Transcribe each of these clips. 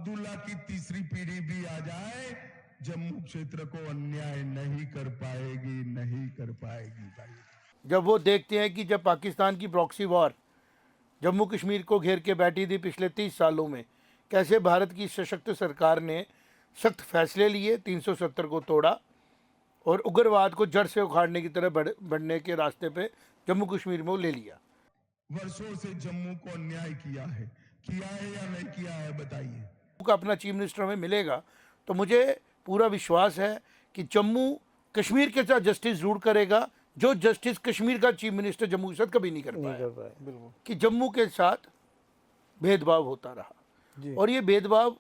अब्दुल्ला की तीसरी पीढ़ी भी आ जाए, जम्मू क्षेत्र को अन्याय नहीं कर पाएगी भाई। जब वो देखते हैं कि जब पाकिस्तान की प्रॉक्सी वॉर जम्मू कश्मीर को घेर के बैठी थी पिछले 30 सालों में, कैसे भारत की सशक्त सरकार ने सख्त फैसले लिए, 370 को तोड़ा और उग्रवाद को जड़ से उखाड़ने की तरफ बढ़ने के रास्ते पे जम्मू कश्मीर में वो ले लिया। वर्षों से जम्मू को अन्याय किया है या नहीं किया है बताइए। का अपना चीफ मिनिस्टर में मिलेगा तो मुझे पूरा विश्वास है कि जम्मू कश्मीर के साथ जस्टिस जरूर करेगा, जो जस्टिस कश्मीर का चीफ मिनिस्टर जम्मू के साथ कभी नहीं कर पाया। बिल्कुल कि जम्मू के साथ भेदभाव होता रहा और ये भेदभाव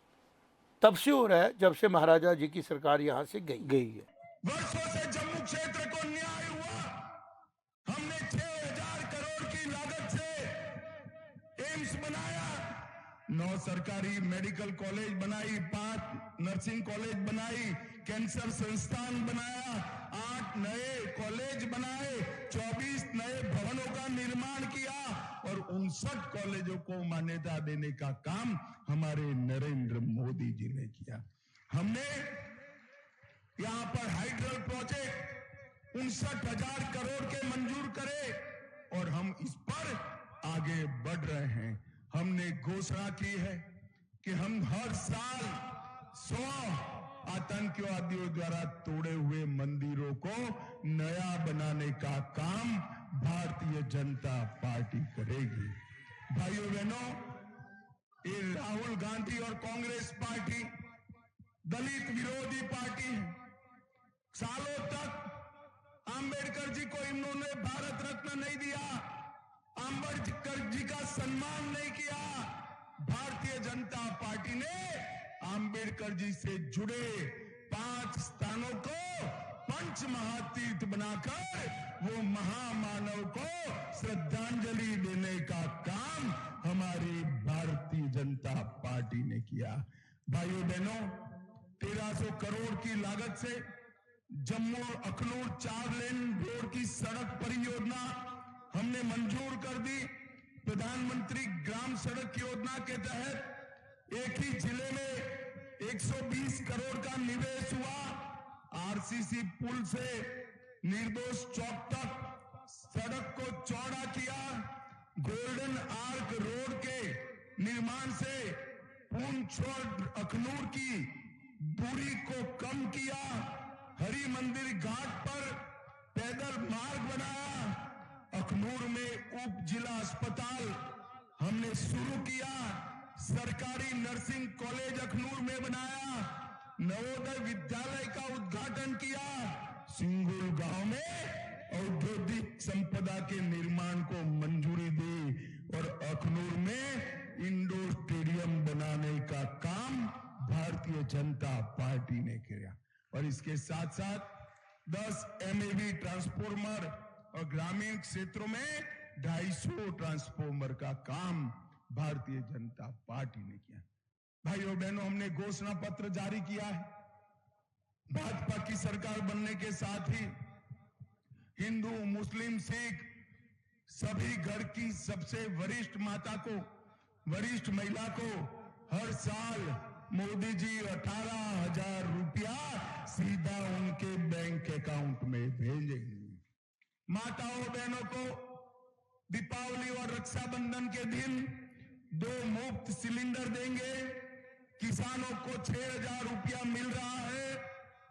तब से हो रहा है जब से महाराजा जी की सरकार यहाँ से गई है। वर्षों से जम्मू क्षेत्र को न्याय हुआ। हमने 6,000 करोड़ की लागत से एम्स बनाया, 9 सरकारी मेडिकल कॉलेज बनाई, 5 नर्सिंग कॉलेज बनाई, कैंसर संस्थान बनाया, 8 नए कॉलेज बनाए, 24 नए भवनों का निर्माण किया और 59 कॉलेजों को मान्यता देने का काम हमारे नरेंद्र मोदी जी ने किया। हमने यहां पर हाइड्रल प्रोजेक्ट 59,000 करोड़ के मंजूर करे और हम इस पर आगे बढ़ रहे हैं। हमने घोषणा की है कि हम हर साल 100 आतंकवादियों द्वारा तोड़े हुए मंदिरों को नया बनाने का काम भारतीय जनता पार्टी करेगी। भाइयों बहनों, ये राहुल गांधी और कांग्रेस पार्टी दलित विरोधी पार्टी है। सालों तक आंबेडकर जी को इन्होंने भारत रत्न नहीं दिया, आंबेडकर जी का सम्मान नहीं किया। भारतीय जनता पार्टी ने आंबेडकर जी से जुड़े 5 स्थानों को पंच महातीर्थ बनाकर वो महामानव को श्रद्धांजलि देने का काम हमारी भारतीय जनता पार्टी ने किया। भाइयों बहनों, 1300 करोड़ की लागत से जम्मू अखनूर 4 लेन रोड की सड़क परियोजना हमने मंजूर कर दी। प्रधानमंत्री ग्राम सड़क योजना के तहत एक ही जिले में 120 करोड़ का निवेश हुआ। आरसीसी पुल से निर्दोष चौक तक सड़क को चौड़ा किया। गोल्डन आर्क रोड के निर्माण से पूंछ और अखनूर की दूरी को कम किया। हरि मंदिर घाट पर पैदल मार्ग बनाया। अखनूर में उप जिला अस्पताल हमने शुरू किया। सरकारी नर्सिंग कॉलेज अखनूर में बनाया। नवोदय विद्यालय का उद्घाटन किया। सिंगुल गांव में औद्योगिक संपदा के निर्माण को मंजूरी दी और अखनूर में इंडोर स्टेडियम बनाने का काम भारतीय जनता पार्टी ने किया। और इसके साथ साथ 10 एमएवी ट्रांसफॉर्मर और ग्रामीण क्षेत्रों में 250 ट्रांसफॉर्मर का काम भारतीय जनता पार्टी ने किया। भाइयों बहनों, हमने घोषणा पत्र जारी किया है। भाजपा की सरकार बनने के साथ ही हिंदू, मुस्लिम, सिख सभी घर की सबसे वरिष्ठ माता को, वरिष्ठ महिला को हर साल मोदी जी 18,000 रुपया सीधा उनके बैंक अकाउंट में भेजेंगे। माताओं बहनों को दीपावली और रक्षाबंधन के दिन 2 मुफ्त सिलेंडर देंगे। किसानों को 6,000 रुपया मिल रहा है,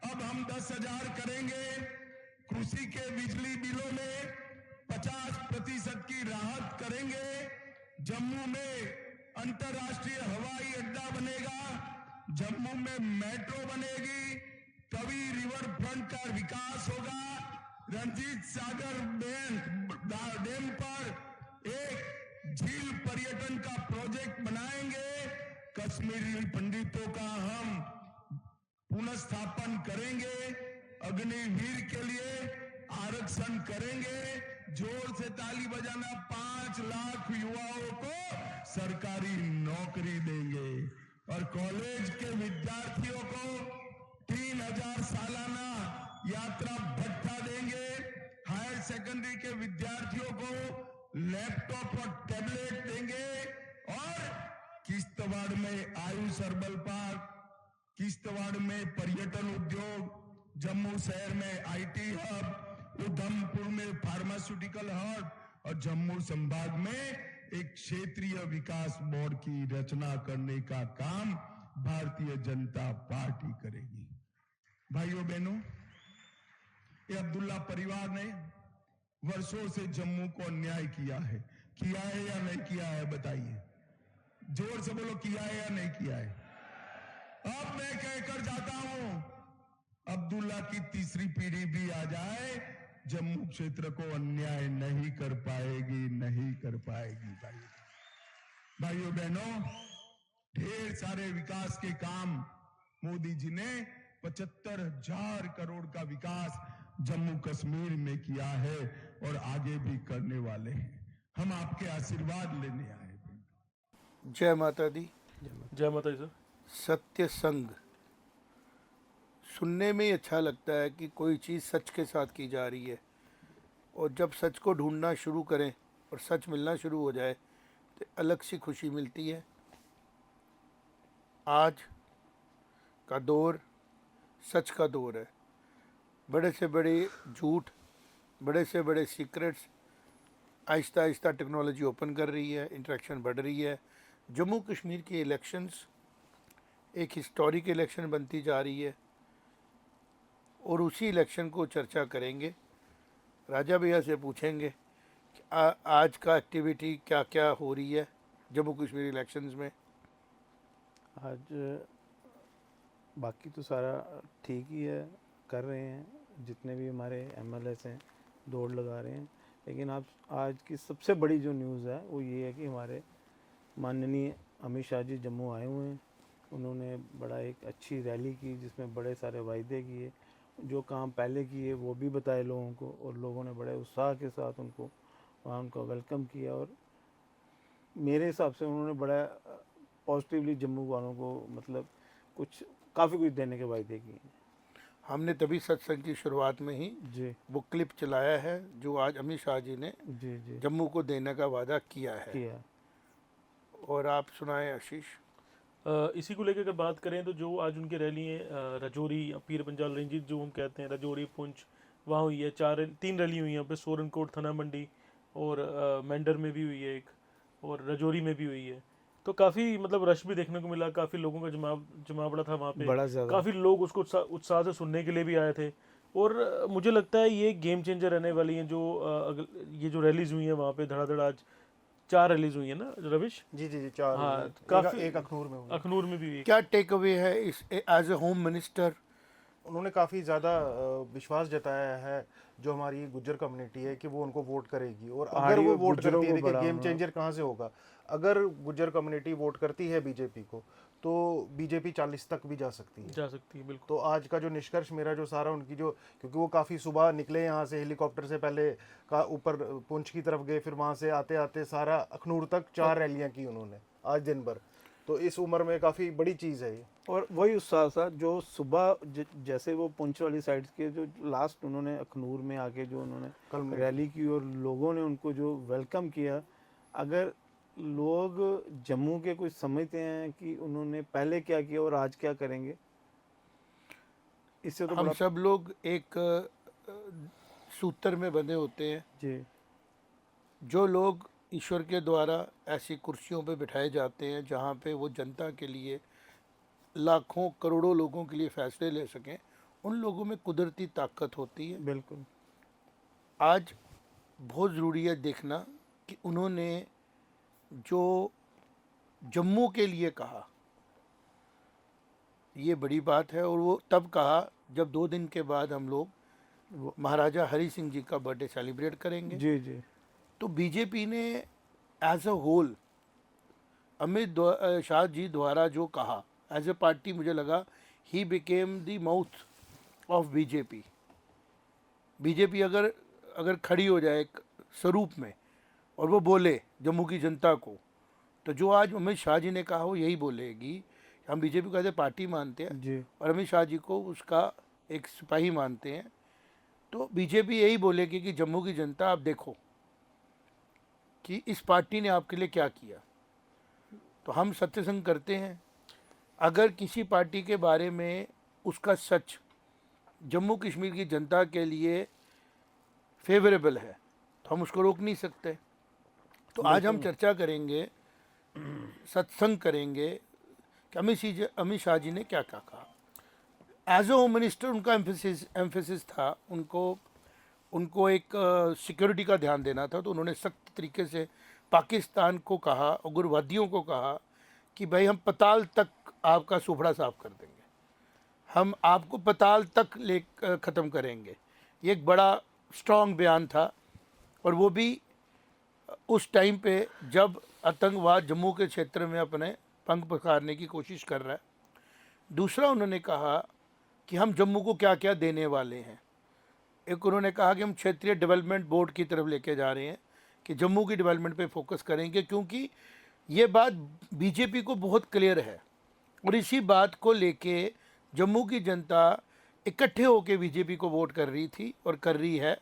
अब हम 10,000 करेंगे। कृषि के बिजली बिलों में 50% की राहत करेंगे। जम्मू में अंतर्राष्ट्रीय हवाई अड्डा बनेगा। जम्मू में मेट्रो बनेगी। तवी रिवर फ्रंट का विकास होगा। रंजीत सागर डैम पर एक झील पर्यटन का प्रोजेक्ट बनाएंगे। कश्मीरी पंडितों का हम पुनर्स्थापन करेंगे। अग्निवीर के लिए आरक्षण करेंगे। जोर से ताली बजाना। 5 लाख युवाओं को सरकारी नौकरी देंगे और कॉलेज के विद्यार्थियों को 3,000 सालाना यात्रा भत्ता देंगे। हायर सेकेंडरी के विद्यार्थियों को लैपटॉप और टैबलेट देंगे और किश्तवाड़ में आयुष हर्बल पार्क, किश्तवाड़ में पर्यटन उद्योग, जम्मू शहर में आईटी हब, उधमपुर में फार्मास्यूटिकल हब और जम्मू संभाग में एक क्षेत्रीय विकास बोर्ड की रचना करने का काम भारतीय जनता पार्टी करेगी। भाइयों बहनों, ये अब्दुल्ला परिवार ने वर्षों से जम्मू को अन्याय किया है या नहीं किया है? बताइए, जोर से बोलो, किया है या नहीं किया है? अब मैं कहकर जाता हूं, अब्दुल्ला की तीसरी पीढ़ी भी आ जाए, जम्मू क्षेत्र को अन्याय नहीं कर पाएगी, नहीं कर पाएगी। भाइयों बहनों, ढेर सारे विकास के काम मोदी जी ने 75,000 करोड़ का विकास जम्मू कश्मीर में किया है और आगे भी करने वाले हैं। हम आपके आशीर्वाद लेने आए हैं। जय माता दी। जय माता दी सर। सत्य संग सुनने में ही अच्छा लगता है कि कोई चीज़ सच के साथ की जा रही है, और जब सच को ढूंढना शुरू करें और सच मिलना शुरू हो जाए तो अलग सी खुशी मिलती है। आज का दौर सच का दौर है। बड़े से बड़े झूठ, बड़े से बड़े secrets Aahista Aahista technology open कर रही है, इंटरेक्शन बढ़ रही है। जम्मू कश्मीर के इलेक्शंस एक हिस्टोरिक इलेक्शन बनती जा रही है और उसी इलेक्शन को चर्चा करेंगे। राजा भैया से पूछेंगे कि आज का एक्टिविटी क्या क्या हो रही है जम्मू कश्मीर इलेक्शंस में। आज बाकी तो सारा ठीक ही है, कर रहे हैं, जितने भी हमारे एमएलएस हैं दौड़ लगा रहे हैं, लेकिन आज की सबसे बड़ी जो न्यूज़ है वो ये है कि हमारे माननीय अमित शाह जी जम्मू आए हुए हैं। उन्होंने बड़ा एक अच्छी रैली की जिसमें बड़े सारे वायदे किए, जो काम पहले किए वो भी बताए लोगों को, और लोगों ने बड़े उत्साह के साथ उनको वहाँ उनका वेलकम किया। और मेरे हिसाब से उन्होंने बड़ा पॉजिटिवली जम्मू वालों को मतलब काफ़ी कुछ देने के वायदे किए। हमने तभी सत्संग की शुरुआत में ही जी वो क्लिप चलाया है जो आज अमित शाह जी ने जी जम्मू को देने का वादा किया है। और आप सुनाएं आशीष। इसी को लेकर अगर बात करें तो जो आज उनकी रैली है राजौरी पीर पंजाल रंजीत जो हम कहते हैं, राजौरी पुंछ, वहाँ हुई है। 3 रैली हुई हैं यहाँ पे, सोरनकोट, थना मंडी और मेंढर में भी हुई है एक, और राजौरी में भी हुई है। तो काफ़ी मतलब रश भी देखने को मिला, काफ़ी लोगों का जमावड़ा था वहाँ पे, बड़ा ज़्यादा। काफ़ी लोग उसको उत्साह से सुनने के लिए भी आए थे। और मुझे लगता है ये गेम चेंजर रहने वाली हैं। ये जो रैलीज हुई हैं वहाँ पे धड़ाधड़, आज 4 रैलीज हुई है ना रविश? जी 4। हाँ, काफी एक अखनूर में हुई। अखनूर में भी हुई। क्या टेक अवे है इस एज ए होम मिनिस्टर? उन्होंने काफ़ी ज़्यादा विश्वास जताया है जो हमारी गुज्जर कम्युनिटी है कि वो उनको वोट करेगी, और अगर वो वोट करती है, देखिए गेम चेंजर कहाँ से होगा। अगर गुज्जर कम्युनिटी वोट करती है बीजेपी को तो बीजेपी 40 तक भी जा सकती है बिल्कुल। तो आज का जो निष्कर्ष मेरा जो सारा उनकी जो, क्योंकि वो काफ़ी सुबह निकले यहाँ से हेलीकॉप्टर से, पहले का ऊपर पुंछ की तरफ गए, फिर वहाँ से आते आते सारा अखनूर तक 4 रैलियाँ की उन्होंने आज दिन भर। तो इस उम्र में काफ़ी बड़ी चीज़ है ये। और वही उत्साह था जो सुबह जैसे वो पुंछ वाली साइड के जो लास्ट उन्होंने अखनूर में आके जो उन्होंने रैली की और लोगों ने उनको जो वेलकम किया। अगर लोग जम्मू के कुछ समझते हैं कि उन्होंने पहले क्या किया और आज क्या करेंगे, इससे तो हम सब लोग एक सूत्र में बंधे होते हैं। जी, जो लोग ईश्वर के द्वारा ऐसी कुर्सियों पे बिठाए जाते हैं जहाँ पे वो जनता के लिए, लाखों करोड़ों लोगों के लिए फैसले ले सकें, उन लोगों में कुदरती ताकत होती है। बिल्कुल। आज बहुत ज़रूरी है देखना कि उन्होंने जो जम्मू के लिए कहा, ये बड़ी बात है। और वो तब कहा जब 2 दिन के बाद हम लोग महाराजा हरि सिंह जी का बर्थडे सेलिब्रेट करेंगे। जी तो बीजेपी ने as a whole Amit Shah ji द्वारा जो कहा एज ए पार्टी, मुझे लगा he became the mouth of BJP. BJP अगर खड़ी हो जाए एक स्वरूप में और वो बोले जम्मू की जनता को, तो जो आज अमित शाह जी ने कहा वो यही बोलेगी। हम बीजेपी को एज ए पार्टी मानते हैं जी, और अमित शाह जी को उसका एक सिपाही मानते हैं। तो बीजेपी यही बोलेगी कि जम्मू की जनता आप देखो कि इस पार्टी ने आपके लिए क्या किया। तो हम सत्संग करते हैं। अगर किसी पार्टी के बारे में उसका सच जम्मू कश्मीर की जनता के लिए फेवरेबल है तो हम उसको रोक नहीं सकते। तो आज हम चर्चा करेंगे, सत्संग करेंगे कि अमित शाह जी ने क्या क्या कहा। एज ए होम मिनिस्टर उनका एम्फेसिस था, उनको एक सिक्योरिटी का ध्यान देना था, तो उन्होंने सख्त तरीके से पाकिस्तान को कहा, उग्रवादियों को कहा कि भाई हम पताल तक आपका सुफड़ा साफ कर देंगे, हम आपको पताल तक ले ख़त्म करेंगे। ये एक बड़ा स्ट्रॉन्ग बयान था, और वो भी उस टाइम पे जब आतंकवाद जम्मू के क्षेत्र में अपने पंख पसारने की कोशिश कर रहा है। दूसरा उन्होंने कहा कि हम जम्मू को क्या क्या देने वाले हैं। एक उन्होंने कहा कि हम क्षेत्रीय डेवलपमेंट बोर्ड की तरफ लेके जा रहे हैं कि जम्मू की डेवलपमेंट पे फोकस करेंगे, क्योंकि ये बात बीजेपी को बहुत क्लियर है, और इसी बात को लेके जम्मू की जनता इकट्ठे होकर बीजेपी को वोट कर रही थी और कर रही है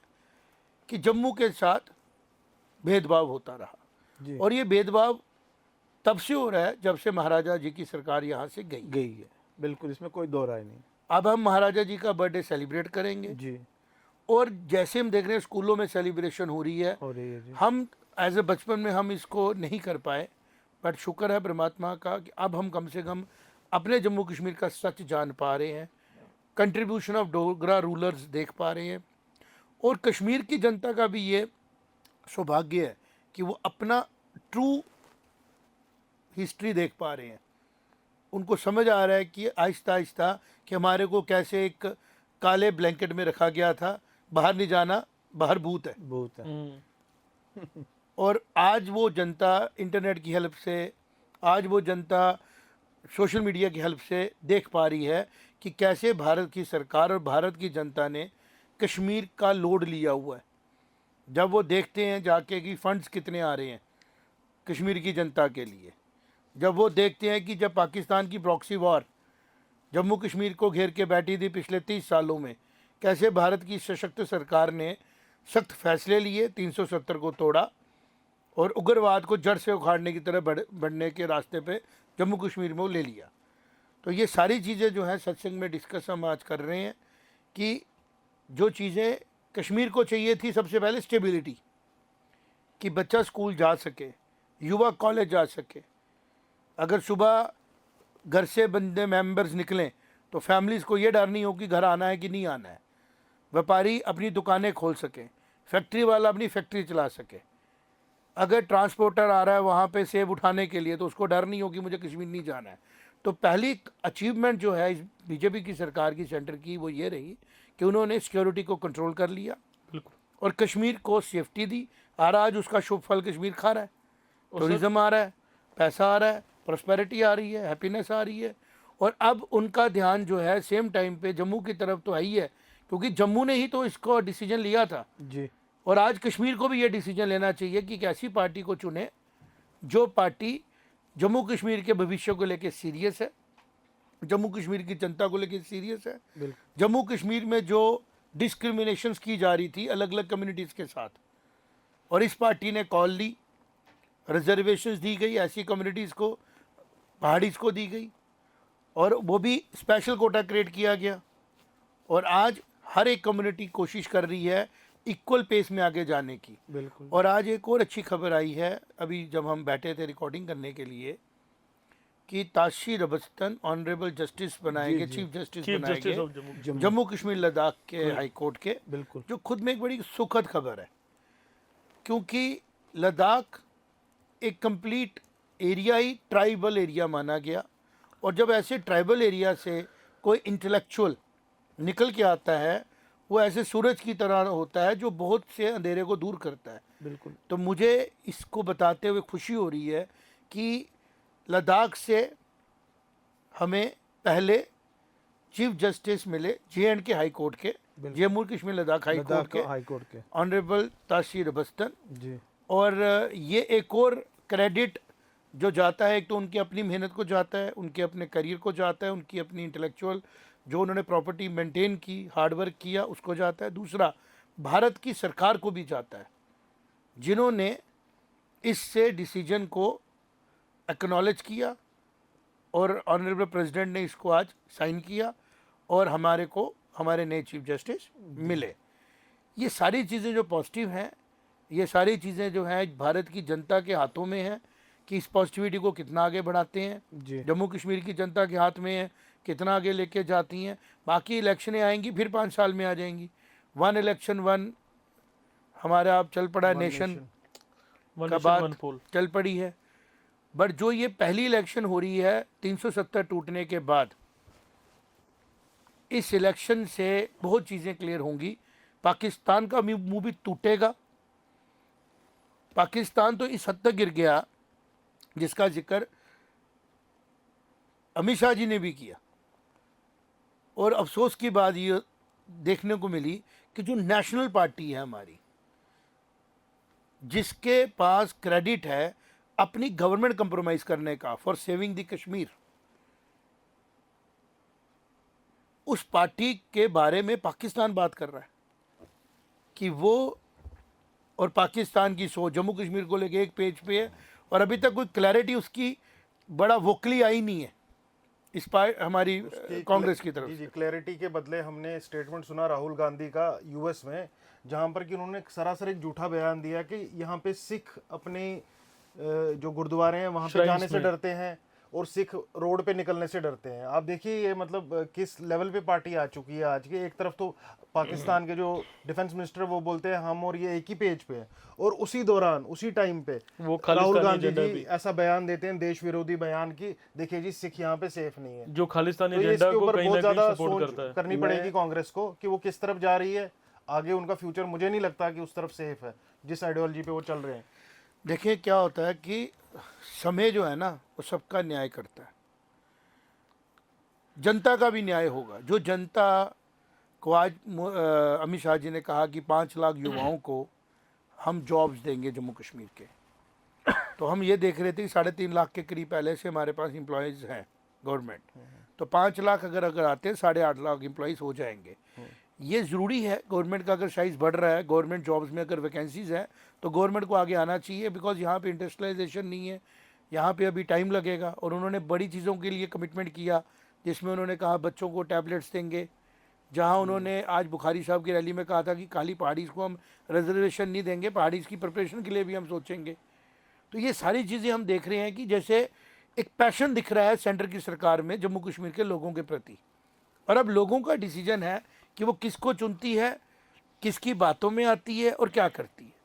कि जम्मू के साथ भेदभाव होता रहा। और ये भेदभाव तब से हो रहा है जब से महाराजा जी की सरकार यहाँ से गई है। बिल्कुल, इसमें कोई दो राय नहीं। अब हम महाराजा जी का बर्थडे सेलिब्रेट करेंगे जी, और जैसे हम देख रहे हैं स्कूलों में सेलिब्रेशन हो रही है जी। हम एज ए बचपन में हम इसको नहीं कर पाए, बट शुक्र है परमात्मा का कि अब हम कम से कम अपने जम्मू कश्मीर का सच जान पा रहे हैं, कंट्रीब्यूशन ऑफ डोगरा रूलर्स देख पा रहे हैं, और कश्मीर की जनता का भी ये सौभाग्य है कि वो अपना ट्रू हिस्ट्री देख पा रहे हैं। उनको समझ आ रहा है कि आहिस्ता आहिस्ता कि हमारे को कैसे एक काले ब्लैंकेट में रखा गया था, बाहर नहीं जाना, बाहर भूत है। और आज वो जनता इंटरनेट की हेल्प से, आज वो जनता सोशल मीडिया की हेल्प से देख पा रही है कि कैसे भारत की सरकार और भारत की जनता ने कश्मीर का लोड लिया हुआ है। जब वो देखते हैं जाके कि फंड्स कितने आ रहे हैं कश्मीर की जनता के लिए, जब वो देखते हैं कि जब पाकिस्तान की प्रॉक्सी वॉर जम्मू कश्मीर को घेर के बैठी थी पिछले 30 सालों में, कैसे भारत की सशक्त सरकार ने सख्त फैसले लिए, 370 को तोड़ा और उग्रवाद को जड़ से उखाड़ने की तरफ बढ़ने के रास्ते पे जम्मू कश्मीर में वो ले लिया। तो ये सारी चीज़ें जो हैं सत्संग में डिस्कस हम आज कर रहे हैं कि जो चीज़ें कश्मीर को चाहिए थी, सबसे पहले स्टेबिलिटी, कि बच्चा स्कूल जा सके, युवा कॉलेज जा सके। अगर सुबह घर से बंदे मेंबर्स निकलें तो फैमिलीज़ को ये डर नहीं हो कि घर आना है कि नहीं आना है, व्यापारी अपनी दुकानें खोल सकें, फैक्ट्री वाला अपनी फैक्ट्री चला सके, अगर ट्रांसपोर्टर आ रहा है वहाँ पे सेब उठाने के लिए तो उसको डर नहीं हो कि मुझे कश्मीर नहीं जाना है। तो पहली अचीवमेंट जो है इस बीजेपी की सरकार की, सेंटर की, वो ये रही कि उन्होंने सिक्योरिटी को कंट्रोल कर लिया और कश्मीर को सेफ्टी दी। और आज उसका शुभ फल कश्मीर खा रहा है, टूरिज्म आ रहा है, पैसा आ रहा है, प्रॉस्पेरिटी आ रही है, हैप्पीनेस आ रही है। और अब उनका ध्यान जो है सेम टाइम पे जम्मू की तरफ तो है ही है, क्योंकि जम्मू ने ही तो इसको डिसीजन लिया था जी। और आज कश्मीर को भी ये डिसीजन लेना चाहिए कि एक ऐसी पार्टी को चुने जो पार्टी जम्मू कश्मीर के भविष्य को लेकर सीरियस है, जम्मू कश्मीर की जनता को लेकर सीरियस है। जम्मू कश्मीर में जो डिस्क्रिमिनेशंस की जा रही थी अलग अलग कम्युनिटीज़ के साथ, और इस पार्टी ने कॉल ली, रिजर्वेशंस दी गई ऐसी कम्युनिटीज़ को, पहाड़ीज़ को दी गई, और वो भी स्पेशल कोटा क्रिएट किया गया। और आज हर एक कम्युनिटी कोशिश कर रही है इक्वल पेस में आगे जाने की। बिल्कुल। और आज एक और अच्छी खबर आई है, अभी जब हम बैठे थे रिकॉर्डिंग करने के लिए, कि ताशी रबस्तन ऑनरेबल जस्टिस बनाए गए, चीफ जस्टिस बनाए गए जम्मू कश्मीर लद्दाख के हाई कोर्ट के। बिल्कुल। जो खुद में एक बड़ी सुखद खबर है, क्योंकि लद्दाख एक कंप्लीट एरिया ही ट्राइबल एरिया माना गया, और जब ऐसे ट्राइबल एरिया से कोई इंटेलेक्चुअल निकल के आता है, वो ऐसे सूरज की तरह होता है जो बहुत से अंधेरे को दूर करता है। बिल्कुल। तो मुझे इसको बताते हुए खुशी हो रही है कि लद्दाख से हमें पहले चीफ जस्टिस मिले JNK हाई कोर्ट के, जम्मू कश्मीर लद्दाख हाई कोर्ट के ऑनरेबल ताशी रबस्तन जी। और ये एक और क्रेडिट जो जाता है, एक तो उनकी अपनी मेहनत को जाता है, उनके अपने करियर को जाता है, उनकी अपनी इंटेलेक्चुअल जो उन्होंने प्रॉपर्टी मेंटेन की, हार्डवर्क किया, उसको जाता है। दूसरा भारत की सरकार को भी जाता है, जिन्होंने इससे डिसीजन को एक्नॉलेज किया और ऑनरेबल प्रेसिडेंट ने इसको आज साइन किया और हमारे नए चीफ जस्टिस मिले। ये सारी चीज़ें जो पॉजिटिव हैं, ये सारी चीज़ें जो हैं भारत की जनता के हाथों में हैं कि इस पॉजिटिविटी को कितना आगे बढ़ाते हैं। जी जम्मू कश्मीर की जनता के हाथ में है कितना आगे लेके जाती हैं। बाकी इलेक्शनें आएंगी फिर 5 साल में आ जाएंगी। वन इलेक्शन वन हमारा अब चल पड़ा, नेशन वन का नेशन बात वन पोल। चल पड़ी है। बट जो ये पहली इलेक्शन हो रही है 370 टूटने के बाद, इस इलेक्शन से बहुत चीज़ें क्लियर होंगी। पाकिस्तान का मुंह भी टूटेगा। पाकिस्तान तो इस हद तक गिर गया जिसका जिक्र अमित शाह जी ने भी किया। और अफसोस की बात ये देखने को मिली कि जो नेशनल पार्टी है हमारी, जिसके पास क्रेडिट है अपनी गवर्नमेंट कंप्रोमाइज करने का फॉर सेविंग द कश्मीर, उस पार्टी के बारे में पाकिस्तान बात कर रहा है कि वो और पाकिस्तान की सोच जम्मू कश्मीर को लेके एक पेज पे है और अभी तक कोई क्लैरिटी उसकी बड़ा वोकली आई नहीं है इस हमारी कांग्रेस की तरफ जी से। जी, क्लैरिटी के बदले हमने स्टेटमेंट सुना राहुल गांधी का यूएस में, जहां पर कि उन्होंने सरासर एक झूठा बयान दिया कि यहाँ पे सिख अपने जो गुरुद्वारे हैं वहां पे Shrines जाने से में। डरते हैं और सिख रोड पे निकलने से डरते हैं। आप देखिए ये मतलब किस लेवल पे पार्टी आ चुकी है आज के। एक तरफ तो पाकिस्तान के जो डिफेंस मिनिस्टर वो बोलते हैं हम और ये एक ही पेज पे हैं, और उसी दौरान उसी टाइम पे वो राहुल खालिस्तानी गांधी एजेंडा जी भी, ऐसा बयान देते हैं, देश विरोधी बयान की, देखिए जी सिख यहाँ पे सेफ नहीं है। जो खालिस्तानी तो ये एजेंडा इसके को ऊपर कहीं बहुत ना कहीं ज्यादा सपोर्ट सोच करता है। करनी पड़ेगी कांग्रेस को कि वो किस तरफ जा रही है। आगे उनका फ्यूचर मुझे नहीं लगता कि उस तरफ सेफ है जिस आइडियोलॉजी पे वो चल रहे हैं। देखिए क्या होता है कि समय जो है ना वो सबका न्याय करता है। जनता का भी न्याय होगा। जो जनता को आज अमित शाह जी ने कहा कि 5 लाख युवाओं को हम जॉब्स देंगे जम्मू कश्मीर के, तो हम ये देख रहे थे कि 3.5 लाख के करीब पहले से हमारे पास एम्प्लॉयज़ हैं गवर्नमेंट, तो 5 लाख अगर आते हैं 8.5 लाख एम्प्लॉयज़ हो जाएंगे। ये ज़रूरी है। गवर्नमेंट का अगर साइज़ बढ़ रहा है, गवर्नमेंट जॉब्स में अगर वैकेंसीज़ हैं तो गवर्नमेंट को आगे आना चाहिए, बिकॉज यहाँ पे इंडस्ट्रियलाइजेशन नहीं है, यहाँ पे अभी टाइम लगेगा। और उन्होंने बड़ी चीज़ों के लिए कमिटमेंट किया, जिसमें उन्होंने कहा बच्चों को टैबलेट्स देंगे। जहाँ उन्होंने आज बुखारी साहब की रैली में कहा था कि खाली पहाड़ीज़ को हम रिजर्वेशन नहीं देंगे, पहाड़ीज़ की प्रिपरेशन के लिए भी हम सोचेंगे। तो ये सारी चीज़ें हम देख रहे हैं कि जैसे एक पैशन दिख रहा है सेंटर की सरकार में जम्मू कश्मीर के लोगों के प्रति। और अब लोगों का डिसीजन है कि वो किसको चुनती है, किसकी बातों में आती है और क्या करती है।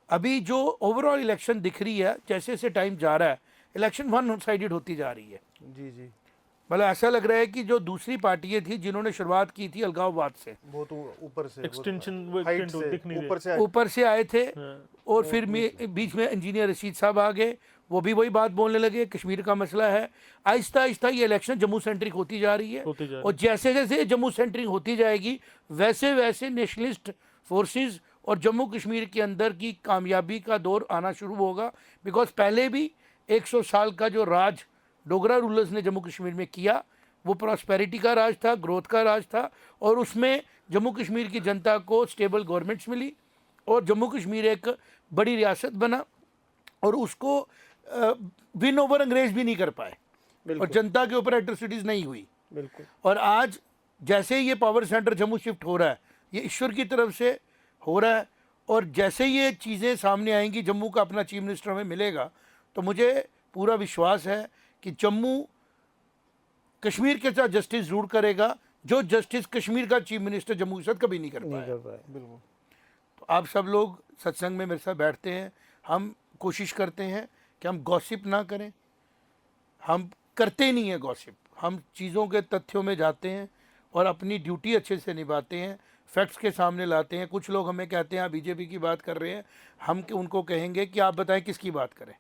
अभी जो ओवरऑल इलेक्शन दिख रही है, जैसे जैसे टाइम जा रहा है, इलेक्शन वन साइडेड होती जा रही है। जी जी, मतलब ऐसा लग रहा है कि जो दूसरी पार्टियां थी जिन्होंने शुरुआत की थी अलगाववाद से, बहुत ऊपर से एक्सटेंशन वो हाइट extend से दिख नहीं ऊपर से ऊपर से आए थे। हाँ। और फिर बीच में इंजीनियर रशीद साहब आ गए, वो भी वही बात बोलने लगे, कश्मीर का मसला है। आहिस्ता आहिस्ता ये इलेक्शन जम्मू सेंट्रिक होती जा रही है। होती जा रही और जैसे जैसे जम्मू सेंट्रिक होती जाएगी वैसे वैसे नेशनलिस्ट फोर्सेस और जम्मू कश्मीर के अंदर की कामयाबी का दौर आना शुरू होगा। बिकॉज पहले भी 100 साल का जो राज डोगरा रूलर्स ने जम्मू कश्मीर में किया, वो प्रॉस्पेरिटी का राज था, ग्रोथ का राज था, और उसमें जम्मू कश्मीर की जनता को स्टेबल गवर्नमेंट्स मिली और जम्मू कश्मीर एक बड़ी रियासत बना। और उसको विन ओवर अंग्रेज भी नहीं कर पाए और जनता के ऊपर एट्रोसिटीज़ नहीं हुई। बिल्कुल। और आज जैसे ये पावर सेंटर जम्मू शिफ्ट हो रहा है, ये ईश्वर की तरफ से हो रहा है। और जैसे ये चीज़ें सामने आएंगी, जम्मू का अपना चीफ मिनिस्टर हमें मिलेगा, तो मुझे पूरा विश्वास है कि जम्मू कश्मीर के साथ जस्टिस ज़रूर करेगा, जो जस्टिस कश्मीर का चीफ मिनिस्टर जम्मू के साथ कभी नहीं कर नहीं पाया। कर पाए। बिल्कुल। तो आप सब लोग सत्संग में मेरे साथ बैठते हैं, हम कोशिश करते हैं कि हम गॉसिप ना करें। हम करते नहीं हैं गॉसिप, हम चीज़ों के तथ्यों में जाते हैं और अपनी ड्यूटी अच्छे से निभाते हैं, फैक्ट्स के सामने लाते हैं। कुछ लोग हमें कहते हैं आप बीजेपी की बात कर रहे हैं, हम उनको कहेंगे कि आप बताएं किसकी बात करें,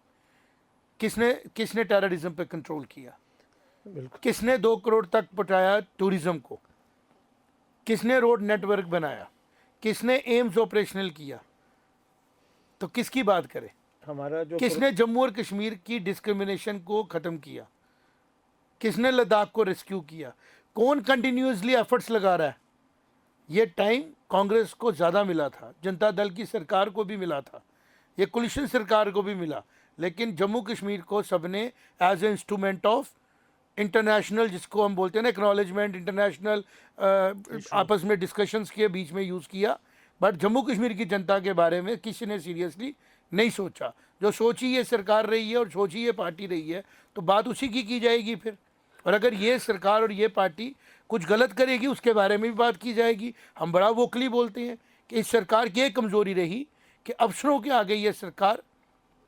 किसने टेररिज्म पे कंट्रोल किया, किसने 2 करोड़ तक पहुँचाया टूरिज़्म को, किसने रोड नेटवर्क बनाया, किसने एम्स ऑपरेशनल किया, तो किसकी बात करें। हमारा जो किसने जम्मू और कश्मीर की डिस्क्रिमिनेशन को ख़त्म किया, किसने लद्दाख को रेस्क्यू किया, कौन कंटिन्यूसली एफर्ट्स लगा रहा है। ये टाइम कांग्रेस को ज़्यादा मिला था, जनता दल की सरकार को भी मिला था, ये कोलिशन सरकार को भी मिला, लेकिन जम्मू कश्मीर को सबने as a instrument of international, जिसको हम बोलते हैं ना एक्नॉलेजमेंट, इंटरनेशनल आपस में डिस्कशंस के बीच में यूज़ किया, बट जम्मू कश्मीर की जनता के बारे में किसी ने सीरियसली नहीं सोचा। जो सोची ये सरकार रही है और सोची ये पार्टी रही है, तो बात उसी की जाएगी फिर। और अगर ये सरकार और ये पार्टी कुछ गलत करेगी उसके बारे में भी बात की जाएगी। हम बड़ा वोकली बोलते हैं कि इस सरकार की एक कमज़ोरी रही कि अफसरों के आगे ये सरकार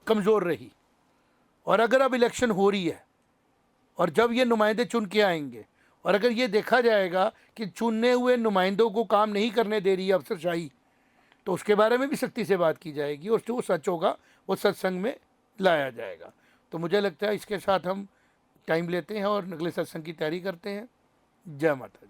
कमज़ोर रही। और अगर अब इलेक्शन हो रही है और जब ये नुमाइंदे चुन के आएंगे और अगर ये देखा जाएगा कि चुने हुए नुमाइंदों को काम नहीं करने दे रही है अफसरशाही, तो उसके बारे में भी सख्ती से बात की जाएगी और जो सच होगा वो सत्संग में लाया जाएगा। तो मुझे लगता है इसके साथ हम टाइम लेते हैं और अगले सत्संग की तैयारी करते हैं। जय माता दी।